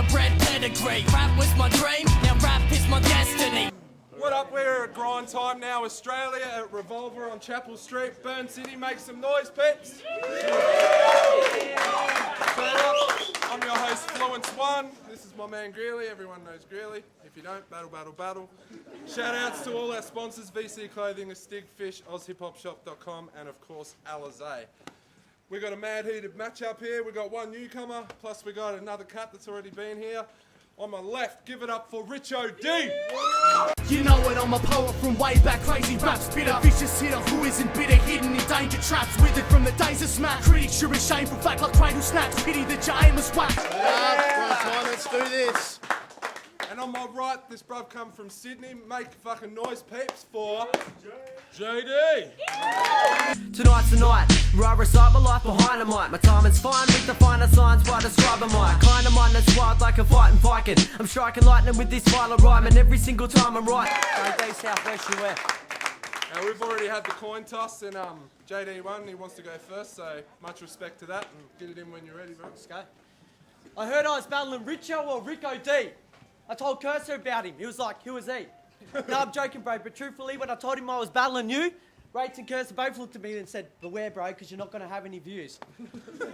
thoroughbred pedigree. Rap was my dream, now rap is my destiny. What up, we're at Grind Time Now Australia at Revolver on Chapel Street, Burn City. Make some noise, peeps. I'm your host, Fluence One. This is my man Greeley. Everyone knows Greeley. If you don't, battle, battle, battle. Shout outs to all our sponsors, VC Clothing, Stigfish, OzHipHopShop.com, and of course, Alizé. We've got a mad heated matchup here. We've got one newcomer, plus we got another cat that's already been here. On my left, give it up for Richo D. You know it, I'm a poet from way back, crazy raps, bitter, vicious hitter who isn't bitter, hidden in danger traps, with it from the days of smack. Critics sure is shameful, fact like cradle snaps, pity that your aim was whack. Let's do this. And on my right, this bruv come from Sydney. Make fucking noise, peeps, for JD. Tonight's the night where I recite my life behind a mic. My timing's fine with the finer signs why I describe a mic. Kind of mind that's wild like a fighting Viking. I'm striking lightning with this violent rhyme, and every single time I'm right. JD Southwest you wear. Now we've already had the coin toss, and JD won. He wants to go first, so much respect to that. And get it in when you're ready, bro. Let's go. I heard I was battling Richo or Rico D. I told Cursor about him. He was like, who is he? No, I'm joking, bro, but truthfully, when I told him I was battling you, Rates and Cursor both looked at me and said, beware, bro, because you're not going to have any views.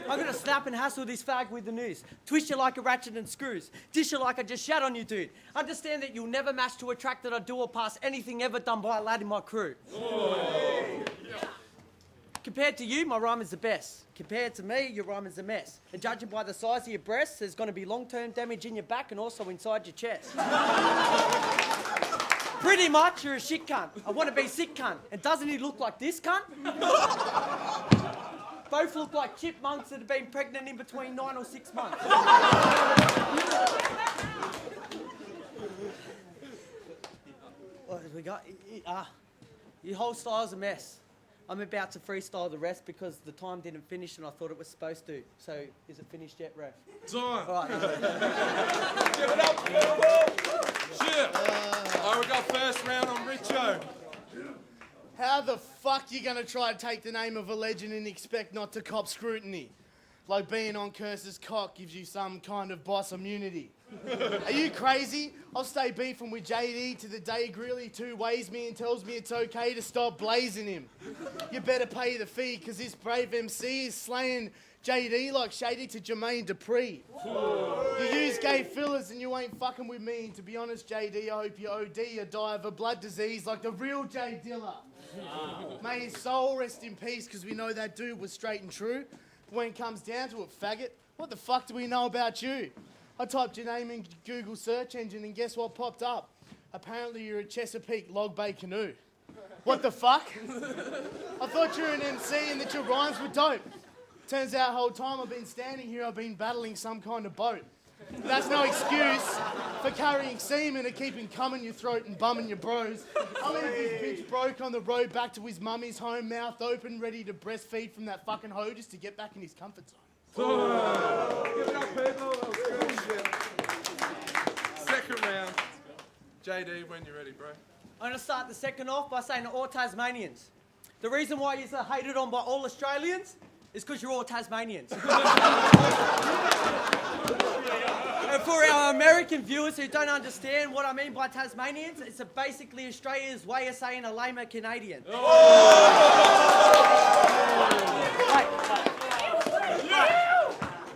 I'm going to snap and hassle this fag with the news. Twist you like a ratchet and screws. Dish you like I just shat on you, dude. Understand that you'll never match to a track that I do or pass anything ever done by a lad in my crew. Oh. Compared to you, my rhyme is the best. Compared to me, your rhyme is a mess. And judging by the size of your breasts, there's going to be long-term damage in your back and also inside your chest. Pretty much, you're a shit cunt. I want to be sick cunt. And doesn't he look like this cunt? Both look like chipmunks that have been pregnant in between 9 or 6 months. What have we got? Your whole style's a mess. I'm about to freestyle the rest because the time didn't finish and I thought it was supposed to. So, is it finished yet, ref? Time. All right. Give it up, shit. All right, we got first round on Richo. How the fuck you gonna try and take the name of a legend and expect not to cop scrutiny? Like being on Curse's cock gives you some kind of boss immunity. Are you crazy? I'll stay beefing with JD to the day Greeley 2 weighs me and tells me it's okay to stop blazing him. You better pay the fee, cause this brave MC is slaying JD like Shady to Jermaine Dupree. You use gay fillers and you ain't fucking with me. And to be honest, JD, I hope you OD or die of a blood disease like the real J Dilla. May his soul rest in peace, cause we know that dude was straight and true. But when it comes down to it, faggot, what the fuck do we know about you? I typed your name in Google search engine and guess what popped up? Apparently you're a Chesapeake log bay canoe. What the fuck? I thought you were an MC and that your rhymes were dope. Turns out the whole time I've been standing here, I've been battling some kind of boat. That's no excuse for carrying semen and keeping cum in your throat and bumming your bros. I mean, this bitch broke on the road back to his mummy's home, mouth open, ready to breastfeed from that fucking hoe just to get back in his comfort zone. Give it up, people. That was good shit. Second round. JD, when you're ready, bro. I'm going to start the second off by saying to all Tasmanians, the reason why you're hated on by all Australians is because you're all Tasmanians. And for our American viewers who don't understand what I mean by Tasmanians, it's basically Australia's way of saying a lamer Canadian.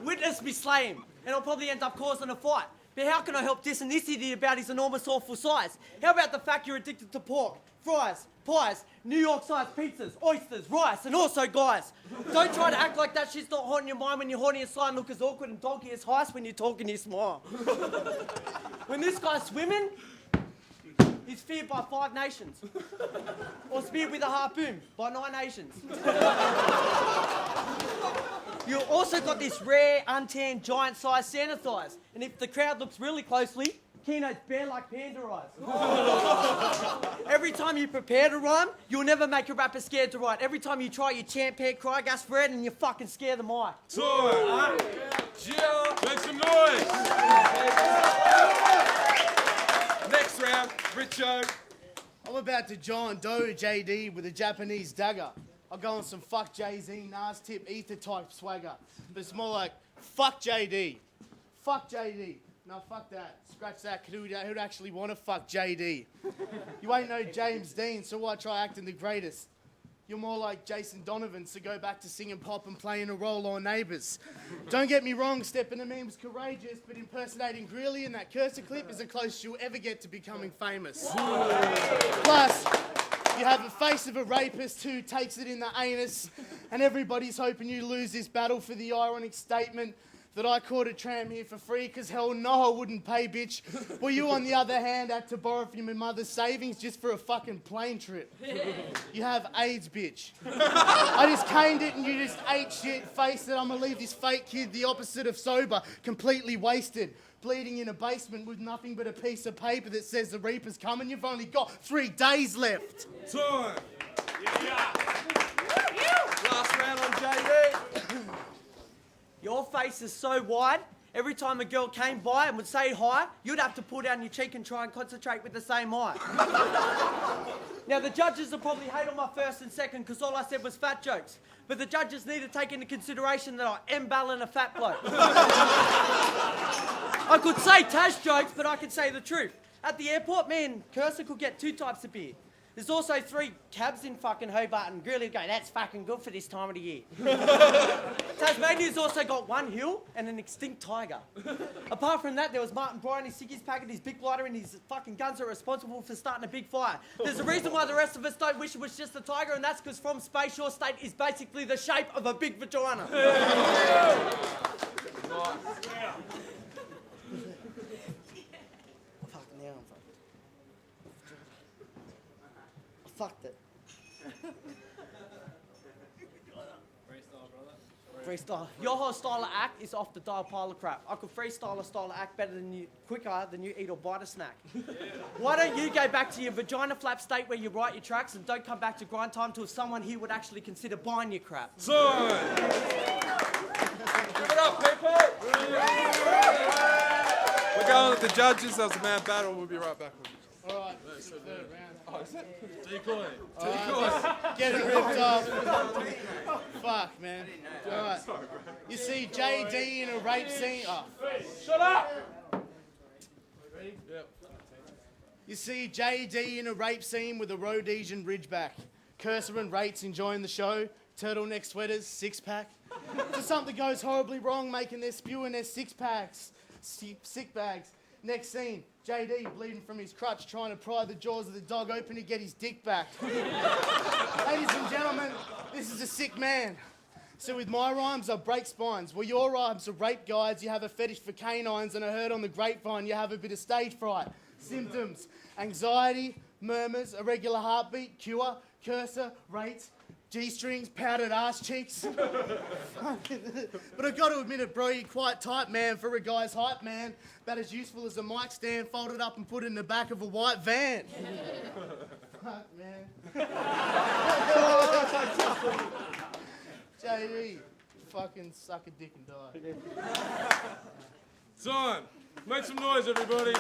Witness me slay him, and I'll probably end up causing a fight. But how can I help dissing this idiot about his enormous awful size? How about the fact you're addicted to pork, fries, pies, New York-sized pizzas, oysters, rice, and also guys. Don't try to act like that shit's not hot in your mind when you're horny and sly and look as awkward and donkey as heist when you're talking your smile. When this guy's swimming, he's feared by 5 nations. Or speared with a harpoon by 9 nations. You also got this rare, untanned, giant-sized Santa thighs. And if the crowd looks really closely, Keno's bare like panda eyes. Every time you prepare to rhyme, you'll never make a rapper scared to write. Every time you try, you chant, pant, cry, gas, Fred, and you fucking scare the mic. Time. Jill, make some noise. Next round, Richo. I'm about to John Doe JD with a Japanese dagger. I'll go on some fuck Jay-Z, Nas tip, ether type swagger. But it's more like, fuck JD. Fuck JD. No, fuck that. Scratch that. Who'd actually want to fuck JD? You ain't no James Dean, so why try acting the greatest? You're more like Jason Donovan, so go back to singing pop and playing a role on Neighbours. Don't get me wrong, stepping the meme's courageous, but impersonating Greeley in that cursor clip is the closest you'll ever get to becoming famous. Plus, you have the face of a rapist who takes it in the anus, and everybody's hoping you lose this battle for the ironic statement that I caught a tram here for free, because hell no, I wouldn't pay, bitch. Well, you, on the other hand, had to borrow from your mother's savings just for a fucking plane trip. You have AIDS, bitch. I just caned it and you just ate shit, faced it. I'm gonna leave this fake kid the opposite of sober, completely wasted, bleeding in a basement with nothing but a piece of paper that says the Reaper's coming. You've only got 3 days left. Time. Last round on JD. Your face is so wide, every time a girl came by and would say hi, you'd have to pull down your cheek and try and concentrate with the same eye. Now, the judges will probably hate on my first and second because all I said was fat jokes. But the judges need to take into consideration that I am Ballin a fat bloke. I could say Tash jokes, but I could say the truth. At the airport, me and Cursor could get 2 types of beer. There's also 3 cabs in fucking Hobart, and Greeley would go, that's fucking good for this time of the year. Tasmania's also got 1 hill and an extinct tiger. Apart from that, there was Martin Bryan, his ciggies packet, his big lighter, and his fucking guns are responsible for starting a big fire. There's a reason why the rest of us don't wish it was just a tiger, and that's because from space, your state is basically the shape of a big vagina. Fucked it. Freestyle. Your whole style of act is off the dial pile of crap. I could freestyle a style of act better than you, quicker than you eat or bite a snack. Why don't you go back to your vagina flap state where you write your tracks and don't come back to grind time till someone here would actually consider buying your crap? Give it up, people! We're going with the judges. That was a mad battle. We'll be right back. All right, third round. Oh, is it? Decoy. Get it ripped off. Fuck, man. All right. You see JD in a rape scene. Oh. Shut up! Ready? Yep. You see JD in a rape scene with a Rhodesian Ridgeback. Cursor and Rates enjoying the show. Turtleneck sweaters, 6-pack. Just something goes horribly wrong, making their spew in their 6-packs. Sick bags. Next scene, JD bleeding from his crutch, trying to pry the jaws of the dog open to get his dick back. Ladies and gentlemen, this is a sick man. So with my rhymes, I break spines. Well, your rhymes are rape guides. You have a fetish for canines, and I heard on the grapevine you have a bit of stage fright. Symptoms: anxiety, murmurs, irregular heartbeat, cure, cursor, rates, G-strings, powdered ass cheeks. But I've got to admit it, bro, you're quite tight, man, for a guy's hype, man. About as useful as a mic stand folded up and put in the back of a white van. Fuck, man. JD, fucking suck a dick and die. Time. Make some noise, everybody.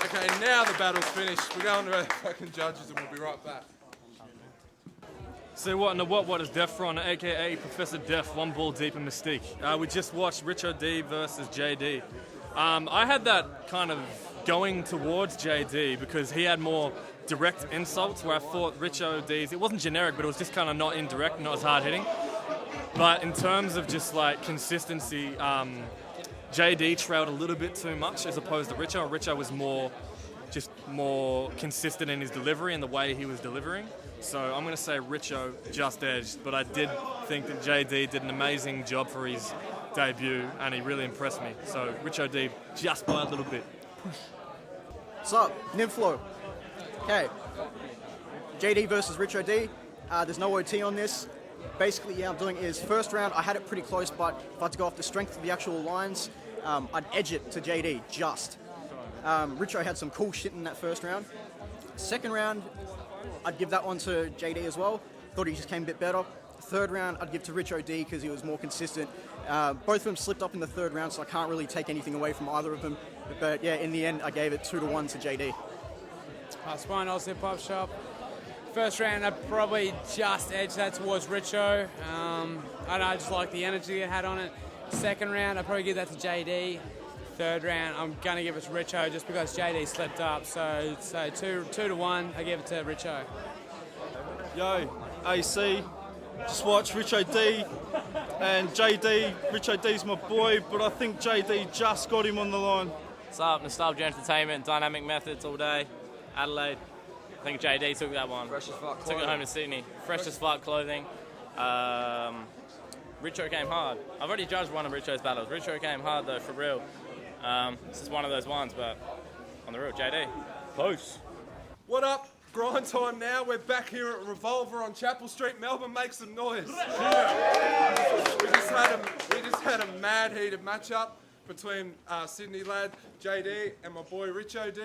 Okay, now the battle's finished. We're going to our fucking judges and we'll be right back. So what in the what is Defron, aka Professor Def, 1 ball deep in Mystique. We just watched Richo D versus JD. I had that kind of going towards JD because he had more direct insults, where I thought Richo D's, it wasn't generic, but it was just kind of not indirect, not as hard hitting. But in terms of just like consistency, JD trailed a little bit too much as opposed to Richo. Richo was more consistent in his delivery and the way he was delivering. So I'm going to say Richo just edged, but I did think that JD did an amazing job for his debut, and he really impressed me. So Richo D just by a little bit. What's up? Nymphlo. Okay. JD versus Richo D. There's no OT on this. Basically, yeah, I'm doing is first round, I had it pretty close, but if I had to go off the strength of the actual lines, I'd edge it to JD, just. Richo had some cool shit in that first round. Second round, I'd give that one to JD as well. Thought he just came a bit better. Third round, I'd give to Richo D because he was more consistent. Both of them slipped up in the third round, so I can't really take anything away from either of them. But yeah, in the end, I gave it 2-1 to JD. Spine Aust Hip Hop Shop. First round, I'd probably just edge that towards Richo. I don't know, I just like the energy it had on it. Second round, I'll probably give that to JD. Third round, I'm going to give it to Richo just because JD slipped up. So 2-1, I give it to Richo. Yo, AC, just watch Richo D and JD. Richo D's my boy, but I think JD just got him on the line. What's up? Nostalgia Entertainment, Dynamic Methods all day. Adelaide. I think JD took that one. Fresh as fuck Took it home to Sydney. Fresh as fuck clothing. Richo came hard. I've already judged one of Richo's battles. Richo came hard though, for real. This is one of those ones, but on the real, JD. Close. What up? Grind time now. We're back here at Revolver on Chapel Street. Melbourne, make some noise. We just had a mad heated matchup between Sydney lad JD and my boy Richo D.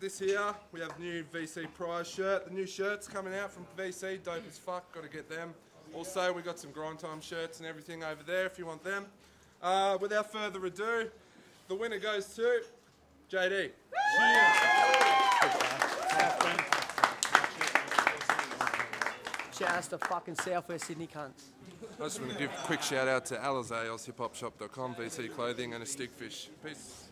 This here, we have new VC prize shirt. The new shirts coming out from VC, dope as fuck, got to get them. Also, we got some grind time shirts and everything over there if you want them. Without further ado, the winner goes to JD. Shout out to fucking Southwest Sydney cunts. I just want to give a quick shout out to Alizé, OzHipHopShop.com, VC Clothing and a Stickfish. Peace.